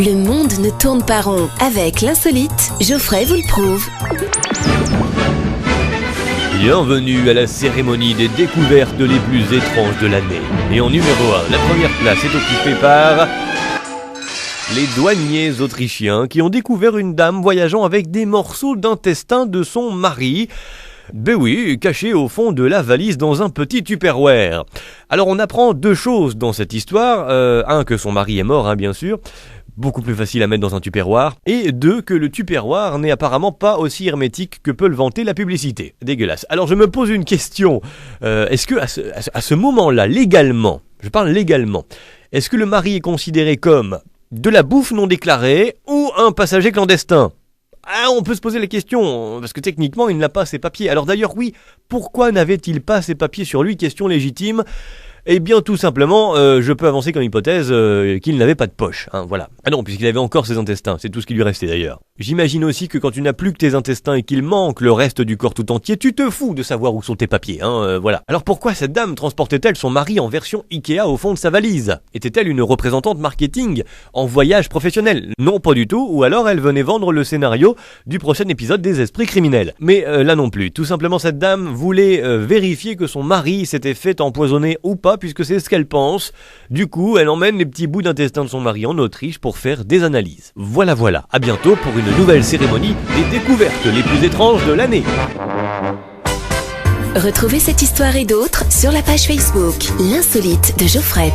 Le monde ne tourne pas rond. Avec l'insolite, Geoffrey vous le prouve. Bienvenue à la cérémonie des découvertes les plus étranges de l'année. Et en numéro 1, la première place est occupée par les douaniers autrichiens qui ont découvert une dame voyageant avec des morceaux d'intestin de son mari. Ben oui, caché au fond de la valise dans un petit Tupperware. Alors on apprend deux choses dans cette histoire. Un, que son mari est mort, bien sûr. Beaucoup plus facile à mettre dans un Tupperware. Et deux, que le Tupperware n'est apparemment pas aussi hermétique que peut le vanter la publicité. Dégueulasse. Alors je me pose une question. Est-ce que à ce moment-là, légalement, je parle légalement, est-ce que le mari est considéré comme de la bouffe non déclarée ou un passager clandestin ? On peut se poser la question, parce que techniquement, il n'a pas ses papiers. Alors d'ailleurs, oui, pourquoi n'avait-il pas ses papiers sur lui ? Question légitime. Eh bien, tout simplement, je peux avancer comme hypothèse qu'il n'avait pas de poche. Voilà. Ah non, puisqu'il avait encore ses intestins. C'est tout ce qui lui restait d'ailleurs. J'imagine aussi que quand tu n'as plus que tes intestins et qu'il manque le reste du corps tout entier, tu te fous de savoir où sont tes papiers. Voilà. Alors pourquoi cette dame transportait-elle son mari en version Ikea au fond de sa valise ? Était-elle une représentante marketing en voyage professionnel ? Non, pas du tout. Ou alors elle venait vendre le scénario du prochain épisode des Esprits criminels. Mais là non plus. Tout simplement, cette dame voulait vérifier que son mari s'était fait empoisonner ou pas, puisque c'est ce qu'elle pense. Du coup, elle emmène les petits bouts d'intestin de son mari en Autriche pour faire des analyses. Voilà. À bientôt pour une nouvelle cérémonie des découvertes les plus étranges de l'année. Retrouvez cette histoire et d'autres sur la page Facebook L'insolite de Geoffrey.